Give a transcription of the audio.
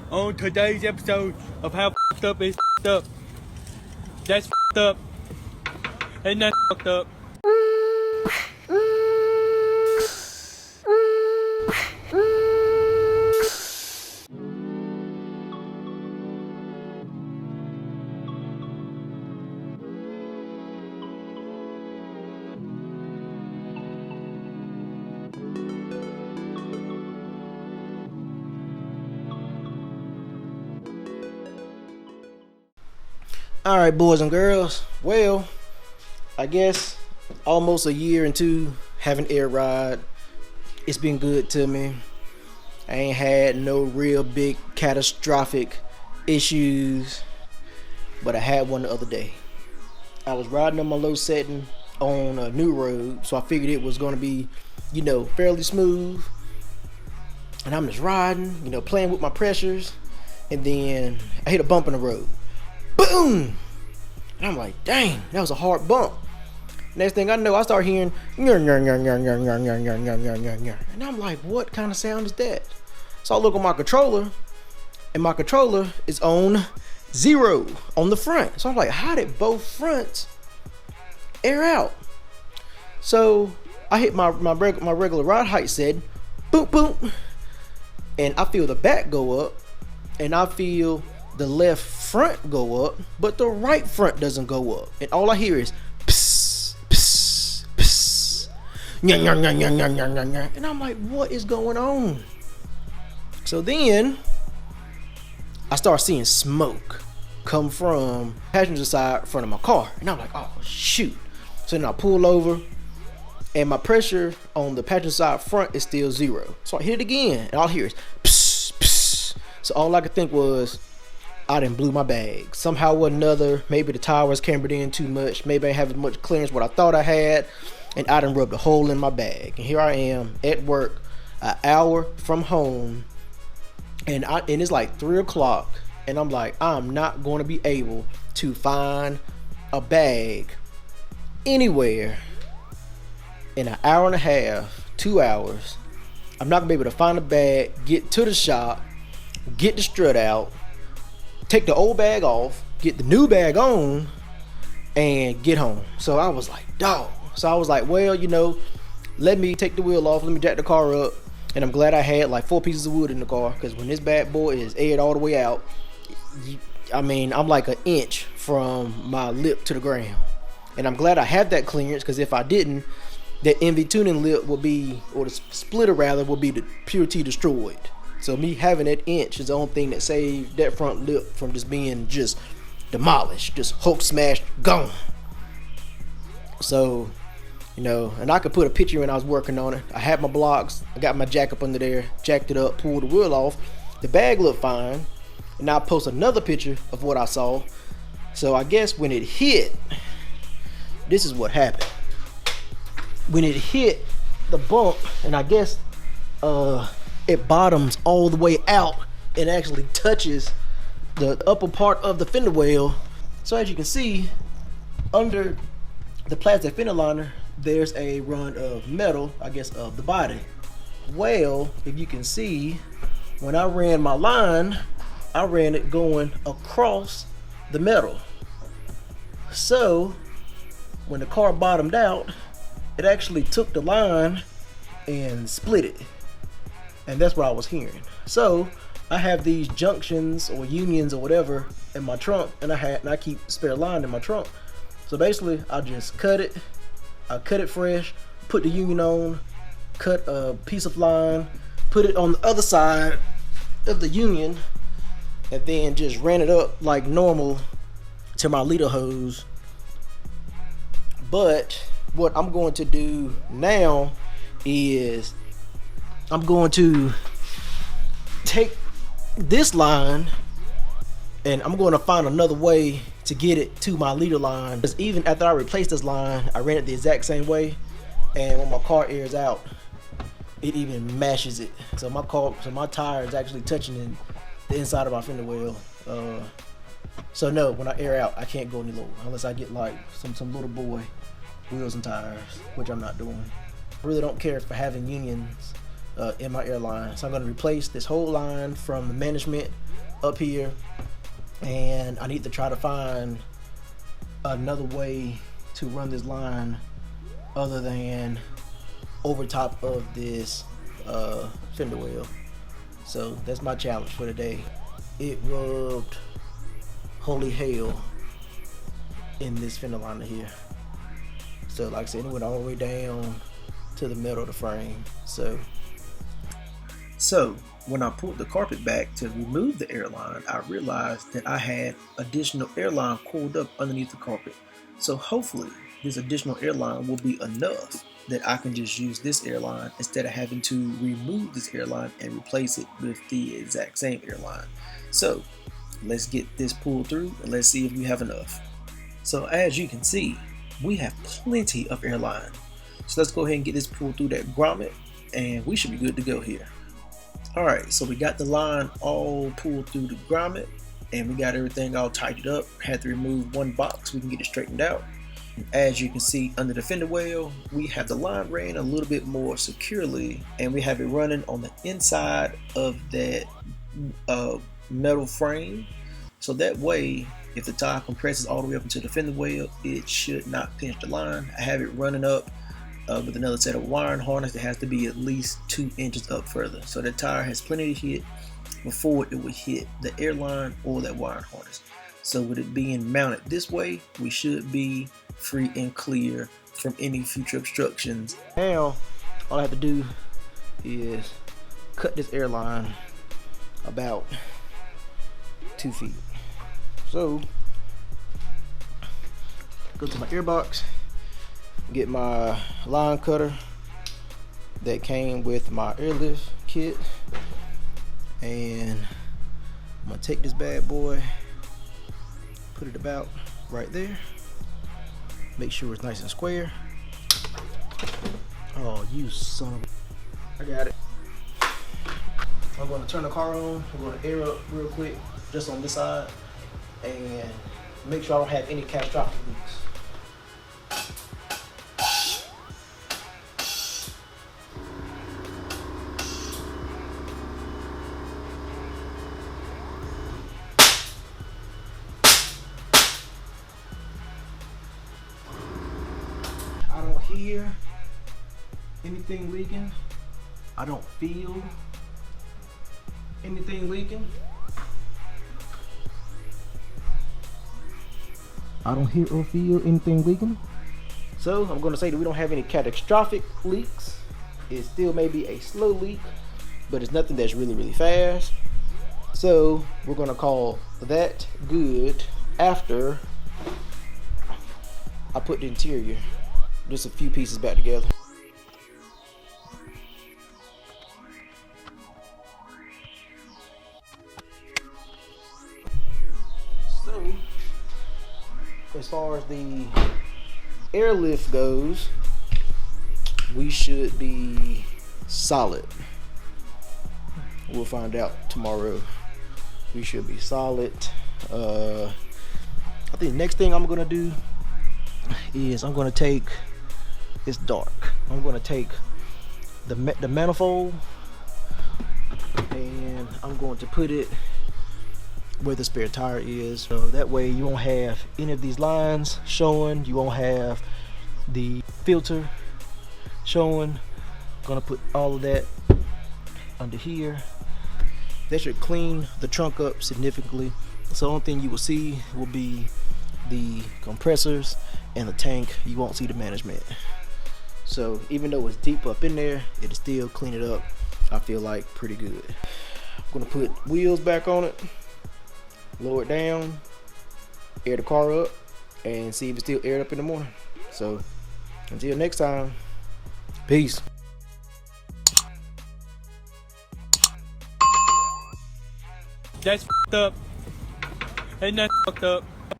on today's episode of How F***ed Up is F***ed Up. That's F***ed up. And that's F***ed up. All right, boys and girls. Well, I guess almost a year into having air ride. It's been good to me. I ain't had no real big catastrophic issues, but I had one the other day. I was riding on my low setting on a new road, so I figured it was gonna be, fairly smooth. And I'm just riding, playing with my pressures, and then I hit a bump in the road. Boom! And I'm like, dang, that was a hard bump. Next thing I know, I start hearing and I'm like, what kind of sound is that? So I look on my controller, and my controller is on 0 on the front. So I'm like, how did both fronts air out? So I hit my regular ride height setting, boom, boom, and I feel the back go up, and I feel the left front go up, but the right front doesn't go up. And all I hear is psst, psst, psst, and I'm like, what is going on? So then I start seeing smoke come from passenger side front of my car, and I'm like, oh shoot. So then I pull over, and my pressure on the passenger side front is still 0. So I hit it again, and all I hear is psst, psst. So all I could think was, I done blew my bag somehow or another. Maybe the tire was cambered in too much. Maybe I have as much clearance what I thought I had, and I done rubbed a hole in my bag. And here I am at work, an hour from home, and it's like 3 o'clock, and I'm like, I'm not going to be able to find a bag anywhere in an hour and a half, 2 hours. I'm not gonna be able to find a bag, get to the shop, get the strut out, take the old bag off, get the new bag on, and get home. So I was like, dog. So I was like, well, let me take the wheel off, let me jack the car up. And I'm glad I had like 4 pieces of wood in the car, because when this bad boy is aired all the way out, I'm like an inch from my lip to the ground. And I'm glad I have that clearance, because if I didn't, that NV tuning lip will be, or the splitter rather, will be the purity destroyed. So me having that inch is the only thing that saved that front lip from just being just demolished, just Hulk smashed, gone. So, and I could put a picture when I was working on it. I had my blocks, I got my jack up under there, jacked it up, pulled the wheel off. The bag looked fine, and I'll post another picture of what I saw. So I guess when it hit, this is what happened. When it hit the bump, and I guess it bottoms all the way out and actually touches the upper part of the fender well. So as you can see, under the plastic fender liner, there's a run of metal, I guess, of the body. Well, if you can see, when I ran my line, I ran it going across the metal. So when the car bottomed out, it actually took the line and split it. And that's what I was hearing. So I have these junctions or unions or whatever in my trunk, and I keep spare line in my trunk. So basically I just cut it fresh, put the union on, cut a piece of line, put it on the other side of the union, and then just ran it up like normal to my leader hose. But what I'm going to do now is I'm going to take this line, and I'm going to find another way to get it to my leader line. Because even after I replaced this line, I ran it the exact same way, and when my car airs out, it even mashes it. So my tire is actually touching the inside of my fender well. So no, when I air out, I can't go any lower unless I get like some little boy wheels and tires, which I'm not doing. I really don't care for having unions in my airline. So I'm gonna replace this whole line from the management up here, and I need to try to find another way to run this line other than over top of this fender well. So that's my challenge for today. It rubbed holy hell in this fender liner here. So like I said, it went all the way down to the middle of the frame. So when I pulled the carpet back to remove the airline, I realized that I had additional airline coiled up underneath the carpet. So hopefully this additional airline will be enough that I can just use this airline instead of having to remove this airline and replace it with the exact same airline. So let's get this pulled through and let's see if we have enough. So as you can see, we have plenty of airline. So let's go ahead and get this pulled through that grommet and we should be good to go here. Alright, so we got the line all pulled through the grommet and we got everything all tightened up. Had to remove one box, we can get it straightened out. As you can see under the fender well, we have the line ran a little bit more securely and we have it running on the inside of that metal frame. So that way, if the tire compresses all the way up into the fender well, it should not pinch the line. I have it running up with another set of wiring harness that has to be at least 2 inches up further. So the tire has plenty of hit before it would hit the airline or that wiring harness. So with it being mounted this way, we should be free and clear from any future obstructions. Now, all I have to do is cut this airline about 2 feet. So, go to my airbox, get my line cutter that came with my Airlift kit, and I'm gonna take this bad boy, put it about right there, make sure it's nice and square. Oh, you son of a... I got it. I'm gonna turn the car on, I'm gonna air up real quick, just on this side, and make sure I don't have any catastrophic leaks. I don't hear anything leaking. I don't feel anything leaking. I don't hear or feel anything leaking. So I'm going to say that we don't have any catastrophic leaks. It still may be a slow leak, but it's nothing that's really fast. So we're going to call that good after I put the interior, just a few pieces back together. So as far as the airlift goes, we should be solid. We'll find out tomorrow. We should be solid. I think the next thing I'm gonna do is I'm gonna take, it's dark, I'm gonna take the manifold and I'm going to put it where the spare tire is, so that way you won't have any of these lines showing, you won't have the filter showing. I'm gonna put all of that under here. That should clean the trunk up significantly. So the only thing you will see will be the compressors and the tank. You won't see the management. So even though it's deep up in there, it'll still clean it up, I feel like, pretty good. I'm gonna put wheels back on it, lower it down, air the car up, and see if it's still aired up in the morning. So until next time, peace. That's f***ed up. Ain't that f***ed up?